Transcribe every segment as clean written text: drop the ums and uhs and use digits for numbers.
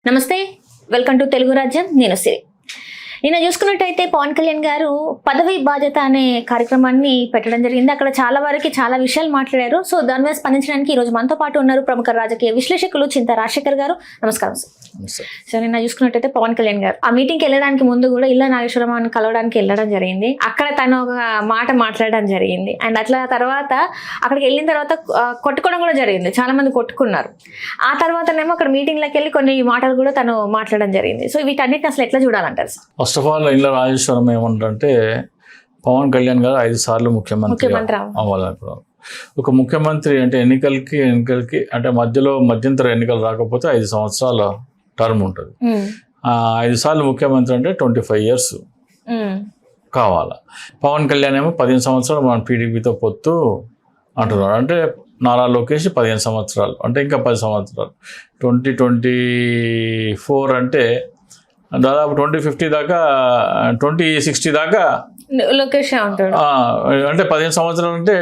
నమస్తే, welcome to Telugu రాజ్యం. నేను సిరి. నిన్న చూసుకున్నట్టయితే పవన్ కళ్యాణ్ గారు పదవి బాధ్యత అనే కార్యక్రమాన్ని పెట్టడం జరిగింది. అక్కడ చాలా వరకు చాలా విషయాలు మాట్లాడారు. సో దాని మీద స్పందించడానికి ఈరోజు మనతో పాటు ఉన్నారు ప్రముఖ రాజకీయ విశ్లేషకులు చింతా రాజశేఖర్ గారు. నమస్కారం సార్. సో నిన్న చూసుకున్నట్టయితే పవన్ కళ్యాణ్ గారు ఆ మీటింగ్కి వెళ్ళడానికి ముందు కూడా ఇళ్ళ నాగేశ్వరరావుని కలవడానికి వెళ్ళడం జరిగింది. అక్కడ తను ఒక మాట మాట్లాడడం జరిగింది. అండ్ అట్లా తర్వాత అక్కడికి వెళ్ళిన తర్వాత కొట్టుకోవడం కూడా జరిగింది. చాలా మంది కొట్టుకున్నారు. ఆ తర్వాతనేమో అక్కడ మీటింగ్లోకి వెళ్ళి కొన్ని మాటలు కూడా తను మాట్లాడడం జరిగింది. సో వీటన్నిటిని అసలు ఎట్లా చూడాలంటారు సార్? ఫస్ట్ ఆఫ్ ఆల్ ఇంట్లో రాజేశ్వరం ఏమంటే పవన్ కళ్యాణ్ గారు 5 సార్లు ముఖ్యమంత్రి అవ్వాలనుకున్నారు. ఒక ముఖ్యమంత్రి అంటే ఎన్నికలకి అంటే మధ్యంతర ఎన్నికలు రాకపోతే 5 సంవత్సరాల టర్మ్ ఉంటుంది. 5 సార్లు ముఖ్యమంత్రి అంటే 25 years కావాలా. పవన్ కళ్యాణ్ ఏమో 15 సంవత్సరాలు మన టీడీపీతో పొత్తు అంటున్నాడు. అంటే నారా లోకేష్ 15 సంవత్సరాలు అంటే ఇంకా 10 సంవత్సరాలు. 2024 అంటే దాదాపు 2050 దాకా 2060 దాకా లోకేష్ ఉంటాడు. అంటే 15 సంవత్సరాలు అంటే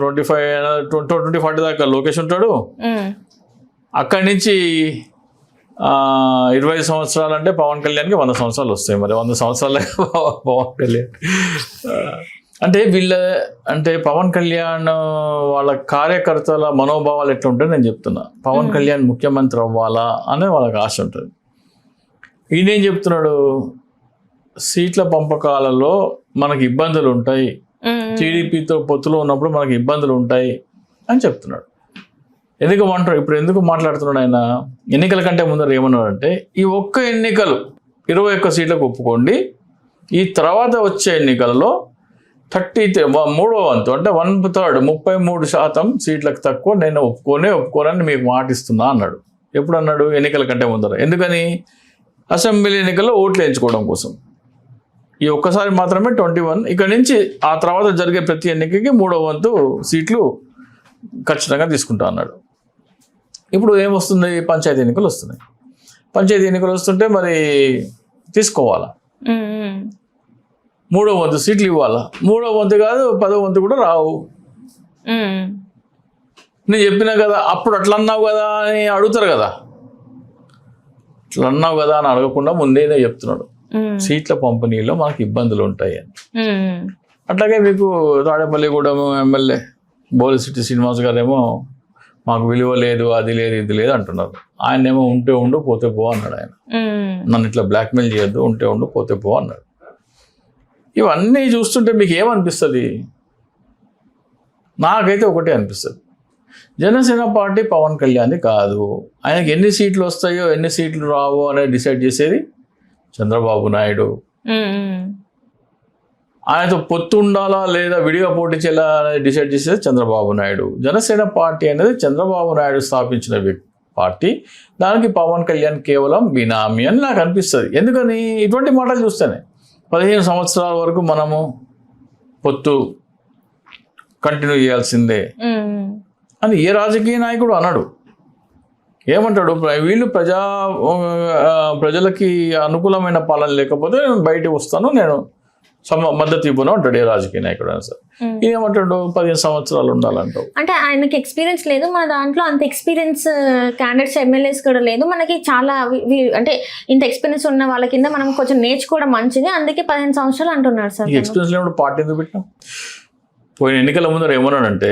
2040 దాకా లోకేష్ ఉంటాడు. అక్కడి నుంచి 20 సంవత్సరాలు అంటే పవన్ కళ్యాణ్కి 100 సంవత్సరాలు వస్తాయి. మరి 100 సంవత్సరాలు పవన్ కళ్యాణ్ అంటే పవన్ కళ్యాణ్ వాళ్ళ కార్యకర్తల మనోభావాలు ఎట్లా ఉంటాయి నేను చెప్తున్నా. పవన్ కళ్యాణ్ ముఖ్యమంత్రి అవ్వాలా అనే వాళ్ళకి ఆశ ఉంటుంది. ఈయనేం చెప్తున్నాడు, సీట్ల పంపకాలలో మనకి ఇబ్బందులు ఉంటాయి, టీడీపీతో పొత్తులో ఉన్నప్పుడు మనకి ఇబ్బందులు ఉంటాయి అని చెప్తున్నాడు. ఎందుకు మాట్లాడుతున్నాడు ఆయన? ఎన్నికల కంటే ముందర ఏమన్నాడంటే, ఈ ఒక్క ఎన్నికలు 21 సీట్లకు ఒప్పుకోండి, ఈ తర్వాత వచ్చే ఎన్నికలలో 33వ వంతు అంటే 1/3 33% సీట్లకు తక్కువ నేను ఒప్పుకోనని మీకు మాటిస్తున్నా అన్నాడు. ఎప్పుడు అన్నాడు? ఎన్నికల కంటే ముందర. ఎందుకని? అసెంబ్లీ ఎన్నికల్లో ఓట్లు వేయించుకోవడం కోసం. ఈ ఒక్కసారి మాత్రమే 21. ఇక్కడ నుంచి ఆ తర్వాత జరిగే ప్రతి ఎన్నికకి 3వ వంతు సీట్లు ఖచ్చితంగా తీసుకుంటా అన్నాడు. ఇప్పుడు ఏమొస్తుంది? పంచాయతీ ఎన్నికలు వస్తున్నాయి. పంచాయతీ ఎన్నికలు వస్తుంటే మరి తీసుకోవాలా, 3వ వంతు సీట్లు ఇవ్వాలా. 3వ వంతు కాదు 10వ వంతు కూడా రావు. నేను చెప్పినా కదా, అప్పుడు అట్లా అన్నావు కదా అని అడుగుతారు కదా. అట్లా అన్నావు కదా అని అడగకుండా ముందేనే చెప్తున్నాడు, సీట్ల పంపిణీలో మనకు ఇబ్బందులు ఉంటాయి అని. అట్లాగే మీకు తాడేపల్లిగూడెం ఎమ్మెల్యే బోలిశెట్టి శ్రీనివాస్ గారేమో మాకు విలువ లేదు, అది లేదు, ఇది లేదు అంటున్నారు. ఆయనేమో ఉంటే ఉండు పోతే పో అన్నాడు. ఆయన నన్ను ఇట్లా బ్లాక్మెయిల్ చేయొద్దు, ఉంటే ఉండు పోతే పో అన్నాడు. ఇవన్నీ చూస్తుంటే మీకు ఏమనిపిస్తుంది? నాకైతే ఒకటే అనిపిస్తుంది, జనసేన పార్టీ పవన్ కళ్యాణ్ కాదు. ఆయనకి ఎన్ని సీట్లు వస్తాయో ఎన్ని సీట్లు రావో అనేది డిసైడ్ చేసేది చంద్రబాబు నాయుడు. ఆయనతో పొత్తు ఉండాలా లేదా విడిగా పోటీ చేయాలా అనేది డిసైడ్ చేసేది చంద్రబాబు నాయుడు. జనసేన పార్టీ అనేది చంద్రబాబు నాయుడు స్థాపించిన పార్టీ. దానికి పవన్ కళ్యాణ్ కేవలం బినామీ అని నాకు అనిపిస్తుంది. ఎందుకని? ఇటువంటి మాటలు చూస్తేనే 15 సంవత్సరాల వరకు మనము పొత్తు కంటిన్యూ చేయాల్సిందే అని ఏ రాజకీయ నాయకుడు అన్నాడు. ఏమంటాడు? వీళ్ళు ప్రజలకి అనుకూలమైన పాలన లేకపోతే నేను బయటకు వస్తాను, నేను మద్దతు ఇవ్వను అంటాడు ఏ రాజకీయ నాయకుడు అని. సార్ ఏమంటాడు? 15 సంవత్సరాలు ఉండాలంటావు. అంటే ఆయనకి ఎక్స్పీరియన్స్ లేదు, మన దాంట్లో అంత ఎక్స్పీరియన్స్ క్యాండిడేట్స్ ఎమ్మెల్యేస్ కూడా లేదు. మనకి చాలా అంటే ఇంత ఎక్స్పీరియన్స్ ఉన్న వాళ్ళ కింద మనం కొంచెం నేర్చుకోవడం మంచిది, అందుకే 15 సంవత్సరాలు అంటున్నారు సార్. ఎక్స్పీరియన్స్ లేనప్పుడు పార్టీ ఎందుకు పెట్టాం? పోయిన ఎన్నికల ముందర ఏమన్నాడంటే,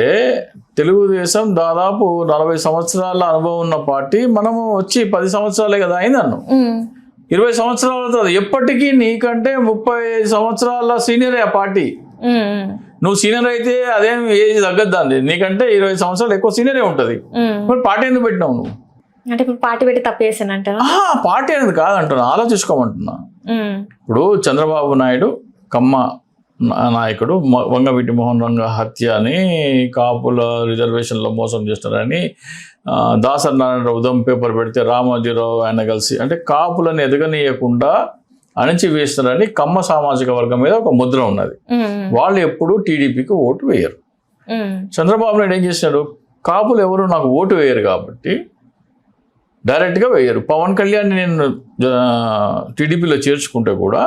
తెలుగుదేశం దాదాపు 40 సంవత్సరాల అనుభవం ఉన్న పార్టీ, మనము వచ్చి 10 సంవత్సరాలే కదా అయిందన్ను. 20 సంవత్సరాల అవుతుంది. ఎప్పటికీ నీకంటే 35 సంవత్సరాల సీనియర్ ఆ పార్టీ. నువ్వు సీనియర్ అయితే అదేం ఏజ్ తగ్గద్దాంది, నీకంటే 20 సంవత్సరాలు ఎక్కువ సీనియరే ఉంటుంది. మరి పార్టీ ఎందుకు పెట్టినావు నువ్వు? అంటే ఇప్పుడు పార్టీ పెట్టి తప్పేసానంట. పార్టీ అనేది కాదంటున్నా, ఆలోచించుకోమంటున్నా. ఇప్పుడు చంద్రబాబు నాయుడు కమ్మ నాయకుడు, వంగవీటి మోహన్ రంగ హత్య అని, కాపుల రిజర్వేషన్లో మోసం చేస్తున్నారని దాసరి నారాయణరావు ఉదయం పేపర్ పెడితే రామోజీరావు ఆయన కలిసి అంటే కాపులను ఎదగనీయకుండా అణిచి వేస్తున్నారని కమ్మ సామాజిక వర్గం మీద ఒక ముద్ర ఉన్నది. వాళ్ళు ఎప్పుడూ టీడీపీకి ఓటు వేయరు. చంద్రబాబు నాయుడు ఏం చేసినాడు? కాపులు ఎవరు నాకు ఓటు వేయరు కాబట్టి డైరెక్ట్గా వేయరు. పవన్ కళ్యాణ్ నేను టీడీపీలో చేర్చుకుంటే కూడా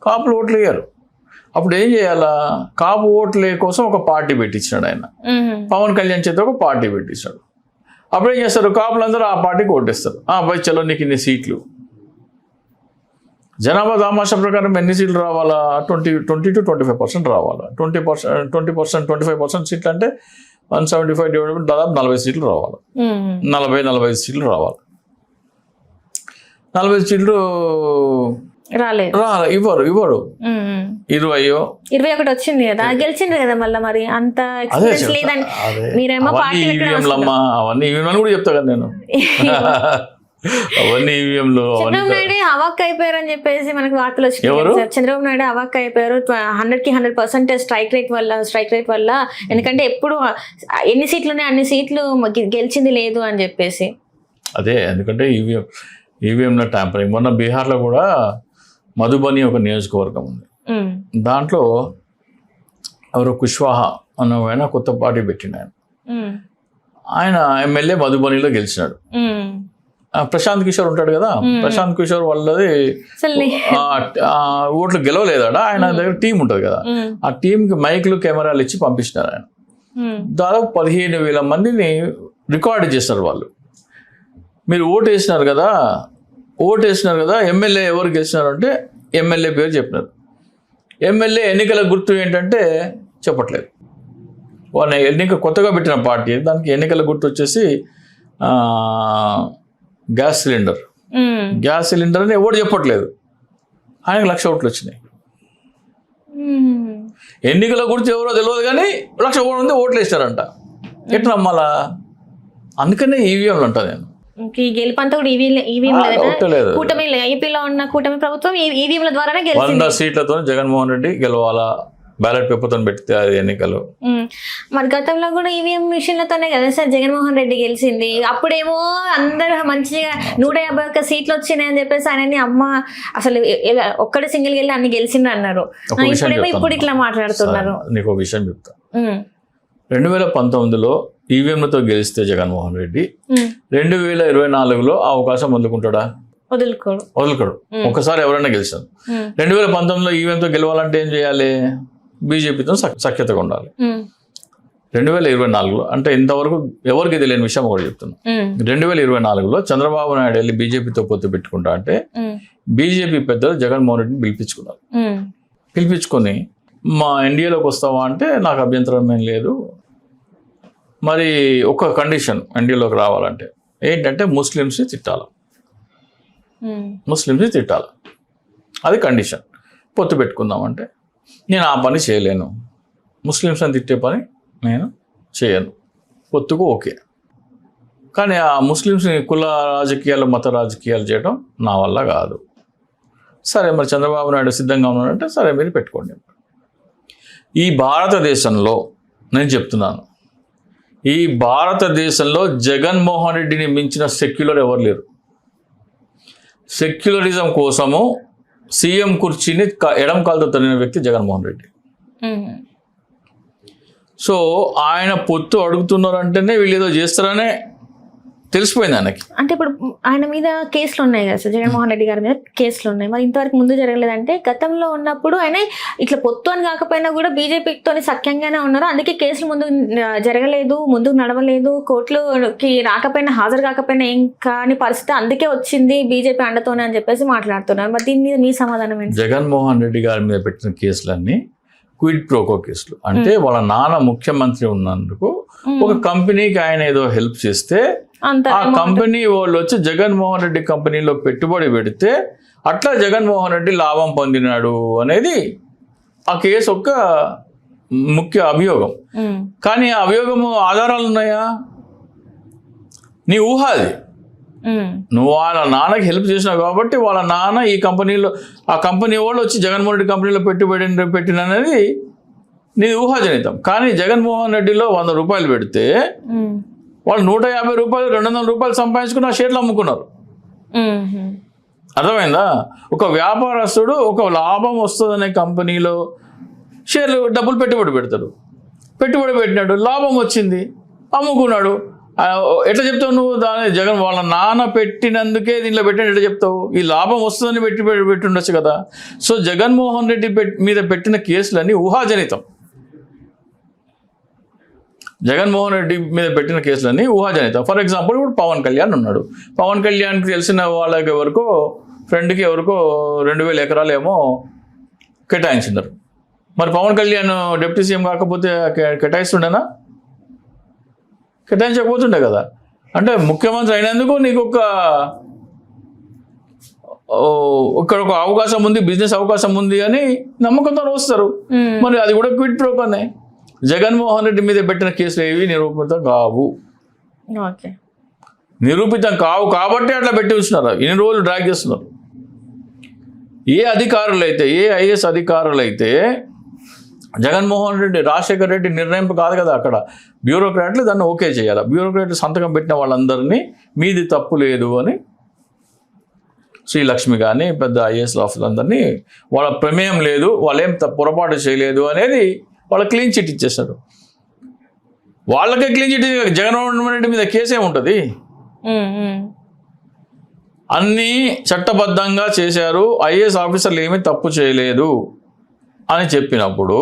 కాపులు ఓట్లు వేయరు. అప్పుడు ఏం చేయాలా? కాపు ఓట్లే కోసం ఒక పార్టీ పెట్టించాడు ఆయన. పవన్ కళ్యాణ్ చేత ఒక పార్టీ పెట్టించాడు. అప్పుడు ఏం చేస్తారు, కాపులందరూ ఆ పార్టీకి ఓటేస్తారు. పోయి చలో నీకు ఇన్ని సీట్లు. జనాభా దామాషా ప్రకారం ఎన్ని సీట్లు రావాలా? 20 to 25% రావాలా. 25% సీట్లు అంటే 175 డివైడెడ్ దాదాపు 40 సీట్లు రావాలి. 45 సీట్లు రావాలి. 40 సీట్లు రాలేదు, ఇవ్వరు 21 వచ్చింది కదా, గెలిచింది కదా మళ్ళీ. మరి అంత ఎక్స్పీరియన్స్ లేదని మీరేమో పార్టీ ఈవీఎంలమ్మా, అవన్నీ ఈవీఎం కూడా చెప్తా కదా నేను. అవన్నీ ఈవీఎంలు చంద్రబాబు నాయుడు అవాక్ అయిపోయారని చెప్పేసి మనకు వార్తలు వచ్చినాయి. చంద్రబాబు నాయుడు అవాక్ అయిపోయారు 100% స్ట్రైక్ రేట్ వల్ల. ఎందుకంటే ఎప్పుడు ఎన్ని సీట్లు ఉన్నాయి అన్ని సీట్లు గెలిచింది లేదు అని చెప్పేసి. అదే, ఎందుకంటే ఈవీఎంలో ట్యాంపరింగ్. మొన్న బీహార్లో కూడా మధుబని ఒక నియోజకవర్గం ఉంది. దాంట్లో ఎవరు కుష్వాహా అన్న కొత్త పార్టీ పెట్టిండు ఆయన ఎమ్మెల్యే మధుబనిలో గెలిచినాడు. ప్రశాంత్ కిషోర్ ఉంటాడు కదా, ప్రశాంత్ కిషోర్ వాళ్ళది ఓట్లు గెలవలేదాడ. ఆయన దగ్గర టీం ఉంటుంది కదా, ఆ టీంకి మైక్లు కెమెరాలు ఇచ్చి పంపించినారు ఆయన. దాదాపు 15,000 మందిని రికార్డు చేస్తారు వాళ్ళు. మీరు ఓటు వేసినారు కదా, ఎమ్మెల్యే ఎవరు గెలిచినారు అంటే ఎమ్మెల్యే పేరు చెప్పినారు. ఎమ్మెల్యే ఎన్నికల గుర్తు ఏంటంటే చెప్పట్లేదు. వాళ్ళ ఎన్నిక కొత్తగా పెట్టిన పార్టీ, దానికి ఎన్నికల గుర్తు వచ్చేసి గ్యాస్ సిలిండర్ అని ఎవరు చెప్పట్లేదు. ఆయనకు 1,00,000 ఓట్లు వచ్చినాయి. ఎన్నికల గురించి ఎవరో తెలియదు కానీ 1,00,000 ఓట్లు ఓట్లు వేస్తారంట. ఎట్లా నమ్మాలా? అందుకనే ఈవీఎంలు అంటా నేను. గెలుపంతా కూడా కూటమి ఏపీలో ఉన్న కూటమి ప్రభుత్వం ఈవీఎంల ద్వారానే గెలిచింది. 100 సీట్లతో జగన్మోహన్ రెడ్డి గెలవాలా, బ్యాలెట్ పేపర్తో పెడితే అది ఎన్నికలు. మరి గతంలో కూడా ఈవీఎం మిషన్లతోనే కదా సార్ జగన్మోహన్ రెడ్డి గెలిచింది. అప్పుడేమో అందరూ మంచిగా 151 సీట్లు వచ్చినాయి అని చెప్పేసి ఆయనని అమ్మ అసలు ఒక్కడే సింగిల్ వెళ్ళి అన్ని గెలిచిండ్రు అన్నారు. ఇప్పుడేమో ఇప్పుడు ఇట్లా మాట్లాడుతున్నారు. నీకు ఒక విషయం చెప్తా. 2019లో ఈవీఎంలతో గెలిస్తే జగన్మోహన్ రెడ్డి 2024లో అవకాశం అందుకుంటాడా? వదులుకోడు. ఒకసారి ఎవరైనా గెలిచారు. 2019లో ఈవీఎంతో గెలవాలంటే ఏం చేయాలి? బీజేపీతో సఖ్యతగా ఉండాలి. 2024లో అంటే ఇంతవరకు ఎవరికి తెలియని విషయం ఒకటి చెప్తున్నా. 2024లో చంద్రబాబు నాయుడు వెళ్ళి బీజేపీతో పొత్తు పెట్టుకుంటా అంటే బీజేపీ పెద్దలు జగన్మోహన్ రెడ్డిని పిలిపించుకొని మా ఎన్డీఏలోకి వస్తావా అంటే నాకు అభ్యంతరం ఏం లేదు, మరి ఒక కండిషన్ ఎన్డీఏలోకి రావాలంటే ఏంటంటే ముస్లిమ్స్ని తిట్టాలి, అది కండిషన్. పొత్తు పెట్టుకుందామంటే నేను ఆ పని చేయలేను, ముస్లిమ్స్ అని తిట్టే పని నేను చేయను, పొత్తుకు ఓకే. కానీ ఆ ముస్లిమ్స్ని కుల రాజకీయాలు మత రాజకీయాలు చేయడం నా వల్ల కాదు. సరే మరి చంద్రబాబు నాయుడు సిద్ధంగా ఉన్నాడంటే సరే మీరు పెట్టుకోండి. ఈ భారతదేశంలో నేను చెప్తున్నాను, ఈ భారతదేశంలో జగన్మోహన్ రెడ్డిని మించిన సెక్యులర్ ఎవరు లేరు. సెక్యులరిజం కోసము సీఎం కుర్చీని ఎడం కాలుతో తన్నిన వ్యక్తి జగన్మోహన్ రెడ్డి. సో ఆయన పొత్తు అడుగుతున్నారంటేనే వీళ్ళు ఏదో చేస్తారనే తెలిసిపోయింది ఆయనకి. అంటే ఇప్పుడు ఆయన మీద కేసులు ఉన్నాయి కదా సార్, జగన్మోహన్ రెడ్డి గారి మీద కేసులు ఉన్నాయి. మరి ఇంతవరకు ముందు జరగలేదంటే గతంలో ఉన్నప్పుడు ఆయన ఇట్లా పొత్తు అని కాకపోయినా కూడా బీజేపీతో సఖ్యంగానే ఉన్నారు, అందుకే కేసులు ముందు జరగలేదు, ముందుకు నడవలేదు, కోర్టులోకి రాకపోయినా హాజరు కాకపోయినా ఏం కాని పరిస్థితి అందుకే వచ్చింది బీజేపీ అండతోనే అని చెప్పేసి మాట్లాడుతున్నారు. మరి దీని మీద మీ సమాధానం ఏంటి? జగన్మోహన్ రెడ్డి గారి మీద పెట్టిన కేసులన్నీ క్విడ్ ప్రోకో కేసులు. అంటే వాళ్ళ నాన్న ముఖ్యమంత్రి ఉన్నందుకు ఒక కంపెనీకి ఆయన ఏదో హెల్ప్ చేస్తే ఆ కంపెనీ వాళ్ళు వచ్చి జగన్మోహన్ రెడ్డి కంపెనీలో పెట్టుబడి పెడితే అట్లా జగన్మోహన్ రెడ్డి లాభం పొందినాడు అనేది ఆ కేసు ఒక ముఖ్య అభియోగం. కానీ ఆ అభియోగము ఆధారాలు ఉన్నాయా? నీ ఊహ అది. నువ్వు వాళ్ళ నాన్నకి హెల్ప్ చేసినావు కాబట్టి వాళ్ళ నాన్న ఈ కంపెనీలో ఆ కంపెనీ వాళ్ళు వచ్చి జగన్మోహన్ రెడ్డి కంపెనీలో పెట్టుబడి పెట్టిన అనేది నీ ఊహాజనితం. కానీ జగన్మోహన్ రెడ్డిలో 100 రూపాయలు పెడితే వాళ్ళు 150 రూపాయలు 200 రూపాయలు సంపాదించుకుని ఆ షేర్లు అమ్ముకున్నారు. అర్థమైందా? ఒక వ్యాపారస్తుడు ఒక లాభం వస్తుందనే కంపెనీలో షేర్లు డబ్బులు పెట్టుబడి పెడతాడు, పెట్టుబడి పెట్టినాడు, లాభం వచ్చింది, అమ్ముకున్నాడు. ఎట్లా చెప్తావు నువ్వు? దాని జగన్ వాళ్ళ నాన్న పెట్టినందుకే దీంట్లో పెట్టిన ఎట్లా చెప్తావు? ఈ లాభం వస్తుందని పెట్టుండొచ్చు కదా. సో జగన్మోహన్ రెడ్డి మీద పెట్టిన కేసులన్నీ ఊహాజనితం. జగన్మోహన్ రెడ్డి మీద పెట్టిన కేసులన్నీ ఊహాజనితం. ఫర్ ఎగ్జాంపుల్ ఇప్పుడు పవన్ కళ్యాణ్ ఉన్నాడు. పవన్ కళ్యాణ్కి తెలిసిన వాళ్ళకి ఎవరికో ఫ్రెండ్కి ఎవరికో 2000 ఎకరాలు ఏమో కేటాయించినారు. మరి పవన్ కళ్యాణ్ డిప్యూటీ సీఎం కాకపోతే కేటాయిస్తుండేనా? కేటాయించకపోతుండే కదా. అంటే ముఖ్యమంత్రి అయినందుకు నీకు ఇక్కడ ఒక అవకాశం ఉంది, బిజినెస్ అవకాశం ఉంది అని నమ్మకంతో వస్తారు. మరి అది కూడా క్విట్ ప్రోకనే. జగన్మోహన్ రెడ్డి మీద పెట్టిన కేసులు ఏవి నిరూపితం కావు. నిరూపితం కావు కాబట్టి అట్లా పెట్టి ఉంటున్నారు. ఇన్ని రోజులు డ్రాగ్ చేస్తున్నారు. ఏ అధికారులు అయితే, ఏ ఐఏఎస్ అధికారులు అయితే జగన్మోహన్ రెడ్డి, రాజశేఖర రెడ్డి నిర్ణయింపు కాదు కదా, అక్కడ బ్యూరోక్రాట్లు దాన్ని ఓకే చేయాలి. బ్యూరోక్రాట్లు సంతకం పెట్టిన వాళ్ళందరినీ మీది తప్పు లేదు అని శ్రీలక్ష్మి కానీ పెద్ద ఐఏఎస్ ఆఫీసర్లందరినీ వాళ్ళ ప్రమేయం లేదు, వాళ్ళేం పొరపాటు చేయలేదు అనేది వాళ్ళ క్లీన్ చిట్ ఇచ్చేస్తారు. వాళ్ళకే క్లీన్ చిట్. జగన్మోహన్ రెడ్డి మీద కేసు ఏముంటుంది? అన్నీ చట్టబద్ధంగా చేశారు, ఐఏఎస్ ఆఫీసర్లు ఏమీ తప్పు చేయలేదు అని చెప్పినప్పుడు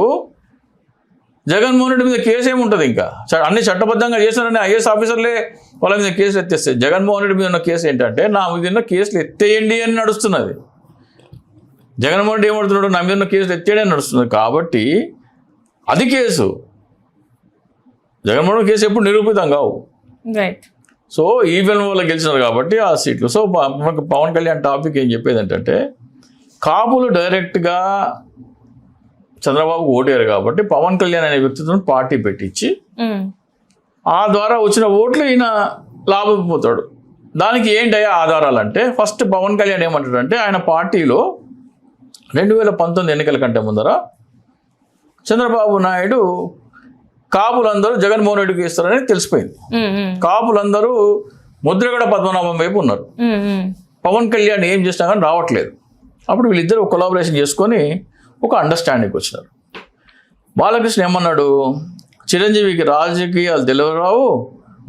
జగన్మోహన్ రెడ్డి మీద కేసు ఏముంటుంది? ఇంకా అన్ని చట్టబద్ధంగా చేశారని ఐఏఎస్ ఆఫీసర్లే వాళ్ళ మీద కేసులు ఎత్తేస్తాయి. జగన్మోహన్ రెడ్డి మీద ఉన్న కేసు ఏంటంటే నా మీద ఉన్న కేసులు ఎత్తేయండి అని నడుస్తున్నది. జగన్మోహన్ రెడ్డి ఏమడుతున్నాడు? నా మీద ఉన్న కేసులు ఎత్తేయడం అని నడుస్తున్నది. కాబట్టి అది కేసు. జగన్మోహన్ కేసు ఎప్పుడు నిరూపితం కావు. సో ఈవెన్ వాళ్ళు గెలిచినారు కాబట్టి ఆ సీట్లు. సో మనకు పవన్ కళ్యాణ్ టాపిక్ ఏం చెప్పేది ఏంటంటే, కాపులు డైరెక్ట్గా చంద్రబాబుకు ఓటేరు కాబట్టి పవన్ కళ్యాణ్ అనే వ్యక్తితో పార్టీ పెట్టించి ఆ ద్వారా వచ్చిన ఓట్లు ఈయన లాభపోతాడు. దానికి ఏంటయ్యా ఆధారాలు అంటే, ఫస్ట్ పవన్ కళ్యాణ్ ఏమంటాడంటే ఆయన పార్టీలో 2019 ఎన్నికల కంటే ముందర చంద్రబాబు నాయుడు కాపులందరూ జగన్మోహన్ రెడ్డికి ఇస్తారని తెలిసిపోయింది. కాపులందరూ ముద్రగడ పద్మనాభం వైపు ఉన్నారు. పవన్ కళ్యాణ్ ఏం చేసినా కానీ రావట్లేదు. అప్పుడు వీళ్ళిద్దరూ కొలాబరేషన్ చేసుకొని ఒక అండర్స్టాండింగ్కి వచ్చినారు. బాలకృష్ణ ఏమన్నాడు? చిరంజీవికి రాజకీయాలు తెలియరావు,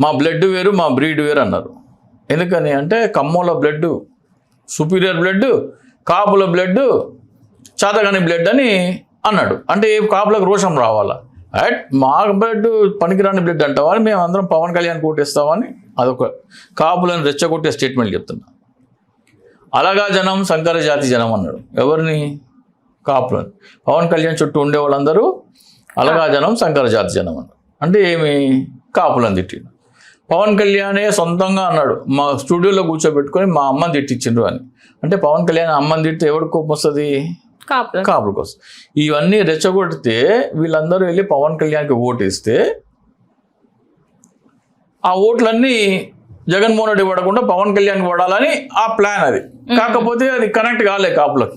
మా బ్లడ్ వేరు, మా బ్రీడ్ వేరు అన్నారు. ఎందుకని అంటే కమ్మోల బ్లడ్ సుపీరియర్ బ్లడ్, కాపుల బ్లడ్ చాతగాని బ్లడ్ అని అన్నాడు. అంటే కాపులకు రోషం రావాలా? మా బ్లడ్ పనికిరాని బ్లడ్ అంటావా అని మేము అందరం పవన్ కళ్యాణ్ కోటేస్తామని అదొక కాపులను రెచ్చగొట్టే స్టేట్మెంట్ చెప్తున్నా. అలాగా జనం సంకర జాతి జనం అన్నాడు. ఎవరిని? కాపులను. పవన్ కళ్యాణ్ చుట్టూ ఉండే వాళ్ళందరూ అలాగా జనం సంకర జాతి జనం అన్నాడు. అంటే ఏమి? కాపులను తిట్టిండు. పవన్ కళ్యాణే సొంతంగా అన్నాడు, మా స్టూడియోలో కూర్చోబెట్టుకొని మా అమ్మని తిట్టించిండ్రు అని. అంటే పవన్ కళ్యాణ్ అమ్మని తిడితే ఎవరికి కోపం వస్తుంది? కాపుల కోసం. ఇవన్నీ రెచ్చగొడితే వీళ్ళందరూ వెళ్ళి పవన్ కళ్యాణ్కి ఓటు ఇస్తే ఆ ఓట్లన్నీ జగన్మోహన్ రెడ్డి పడకుండా పవన్ కళ్యాణ్కి పడాలని ఆ ప్లాన్ అది. కాకపోతే అది కనెక్ట్ కాలే కాపులకు.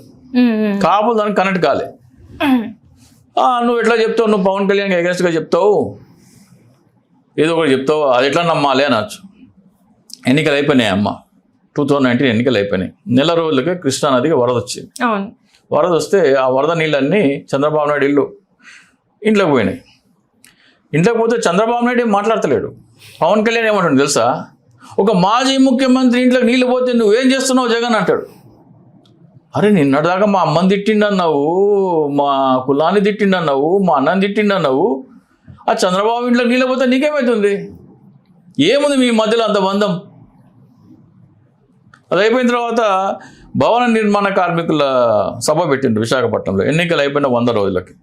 కాపులు దానికి కనెక్ట్ కాలే. నువ్వు ఎట్లా చెప్తావు? నువ్వు పవన్ కళ్యాణ్కి అగెన్స్ట్గా చెప్తావు, ఏదో ఒకటి చెప్తావు, అది ఎట్లా నమ్మాలి అనొచ్చు. ఎన్నికలు అయిపోయినాయి అమ్మ. 2019 ఎన్నికలు అయిపోయినాయి. నెల రోజులకే కృష్ణానదికి వరద వచ్చింది. వరద వస్తే ఆ వరద నీళ్ళన్నీ చంద్రబాబు నాయుడు ఇంట్లోకి పోయినాయి. ఇంట్లోకి పోతే చంద్రబాబు నాయుడు మాట్లాడతలేడు. పవన్ కళ్యాణ్ ఏమంటాడు తెలుసా? ఒక మాజీ ముఖ్యమంత్రి ఇంట్లోకి నీళ్ళు పోతే నువ్వేం చేస్తున్నావు జగన్ అంటాడు. అరే నిన్నటిదాకా మా అమ్మని తిట్టిండన్నావు, మా కులాన్ని తిట్టిండన్నావు, మా అన్నని తిట్టిండన్నావు, ఆ చంద్రబాబు ఇంట్లో నీళ్ళు పోతే నీకేమవుతుంది? ఏముంది మీ మధ్యలో అంత బంధం? అది అయిపోయిన తర్వాత భవన నిర్మాణ కార్మికుల సభ పెట్టిండ్రు విశాఖపట్నంలో. ఎన్నికలు అయిపోయిన 100 రోజులకి.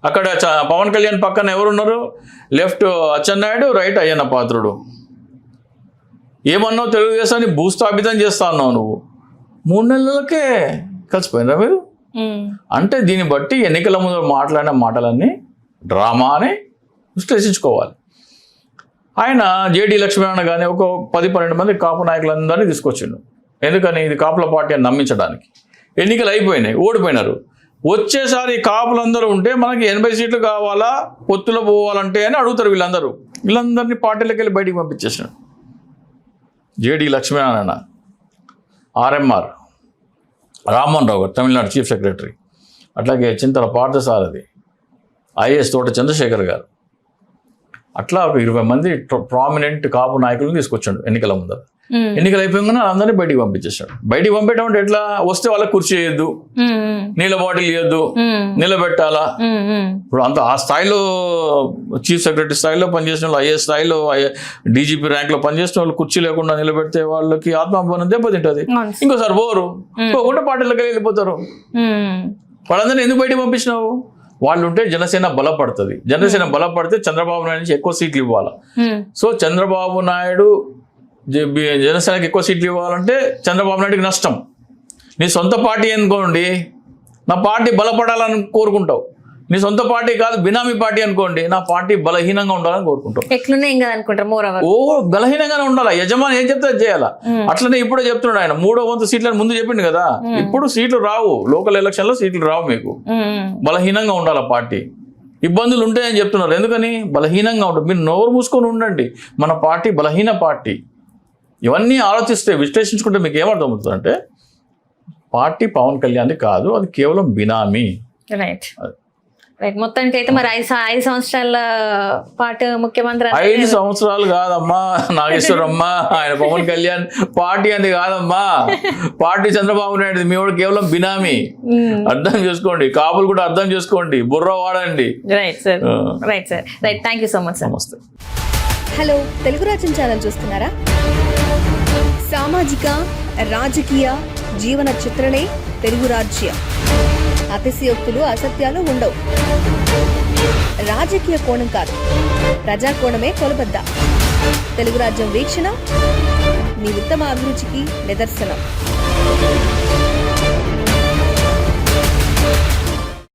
అక్కడ పవన్ కళ్యాణ్ పక్కన ఎవరున్నారు? Left Atchannaidu, right Ayyanna Patrudu. ఏమన్నావు? తెలుగుదేశాన్ని భూస్థాపితం చేస్తా అన్నావు నువ్వు. 3 నెలలకే కలిసిపోయినరా మీరు? అంటే దీన్ని బట్టి ఎన్నికల ముందు మాట్లాడిన మాటలన్నీ డ్రామా అని విశ్లేషించుకోవాలి. ఆయన జేడీ లక్ష్మీనారాయణ కానీ ఒక 10-12 మంది కాపు నాయకులందరినీ తీసుకొచ్చిండు. ఎందుకని? ఇది కాపుల పార్టీ అని నమ్మించడానికి. ఎన్నికలు అయిపోయినాయి, ఓడిపోయినారు. వచ్చేసారి కాపులందరూ ఉంటే మనకి 80 సీట్లు కావాలా, పొత్తులో పోవాలంటే అని అడుగుతారు వీళ్ళందరూ. వీళ్ళందరినీ పార్టీలకు వెళ్ళి బయటికి పంపించేసినాడు. జేడీ లక్ష్మీనారాయణ, ఆర్ఎంఆర్ రామ్మోహన్ రావు గారు తమిళనాడు చీఫ్ సెక్రటరీ, అట్లాగే చింతల పార్థసారథి, ఐఏఎస్ తోట చంద్రశేఖర్ గారు, అట్లా ఒక 20 మంది ప్రామినెంట్ కాపు నాయకులను తీసుకొచ్చాడు ఎన్నికల ముందర. ఎన్నికలు అయిపోయినా అందరినీ బయటికి పంపించేశాడు. బయటికి పంపేయడం అంటే ఎట్లా, వస్తే వాళ్ళకి కుర్చీ వేయద్దు, నీళ్ళ బాటిల్ ఇవ్వద్దు, నిలబెట్టాలా. ఇప్పుడు అంత ఆ స్థాయిలో చీఫ్ సెక్రటరీ స్థాయిలో పనిచేసిన వాళ్ళు, ఐఏఎస్ స్థాయిలో డీజీపీ ర్యాంక్ లో పనిచేసిన వాళ్ళు కుర్చీ లేకుండా నిలబెడితే వాళ్ళకి ఆత్మాభిమానం దెబ్బతింటది. ఇంకోసారి పోకుండా పార్టీలకు వెళ్ళిపోతారు. వాళ్ళందరినీ ఎందుకు బయటికి పంపించినావు? వాళ్ళు ఉంటే జనసేన బలపడుతుంది. జనసేన బలపడితే చంద్రబాబు నాయుడు నుంచి ఎక్కువ సీట్లు ఇవ్వాలి. సో చంద్రబాబు నాయుడు జనసేనకి ఎక్కువ సీట్లు ఇవ్వాలంటే చంద్రబాబు నాయుడుకి నష్టం. నీ సొంత పార్టీ అనుకోండి, నా పార్టీ బలపడాలని కోరుకుంటావు. నీ సొంత పార్టీ కాదు, బినామీ పార్టీ అనుకోండి, నా పార్టీ బలహీనంగా ఉండాలని కోరుకుంటావు. బలహీనంగానే ఉండాలా, యజమాని ఏం చెప్తే చేయాలా. అట్లనే ఇప్పుడే చెప్తున్నాడు ఆయన, 3వ వంతు సీట్లను ముందు చెప్పిండు కదా. ఇప్పుడు సీట్లు రావు, లోకల్ ఎలక్షన్ లో సీట్లు రావు మీకు. బలహీనంగా ఉండాలా పార్టీ. ఇబ్బందులు ఉంటాయని చెప్తున్నారు. ఎందుకని? బలహీనంగా ఉంటుంది. మీరు నోరు మూసుకొని ఉండండి. మన పార్టీ బలహీన పార్టీ. ఇవన్నీ ఆలోచిస్తే, విశ్లేషించుకుంటే మీకు ఏమర్థమవుతుంది అంటే పార్టీ పవన్ కళ్యాణ్ కాదు, అది కేవలం బినామీ. Right right. మొత్తానికి అయితే మరి 5 సంవత్సరాల పాటు ముఖ్యమంత్రి 5 సంవత్సరాలు కాదమ్మా నాగేశ్వరమ్మ, ఆయన పవన్ కళ్యాణ్ పార్టీ అది కాదమ్మా. పార్టీ చంద్రబాబు నాయుడు, మీ వాడు కేవలం బినామీ. అర్థం చేసుకోండి, కాపులు కూడా అర్థం చేసుకోండి, బుర్ర వాడండి. Right sir, right sir, right. Thank you so much sir. నమస్తే. హలో, తెలుగు రాజ్యం ఛానల్ చూస్తున్నారా? సామాజిక, రాజకీయ, జీవన చిత్రణే తెలుగు రాజ్యం. అతిశయోక్తులు, అసత్యాలు ఉండవు. రాజకీయ కోణం కాదు, ప్రజా కోణమే కొలబద్ద. తెలుగు రాజ్యం వీక్షణ మీ ఉత్తమ అభిరుచికి నిదర్శనం.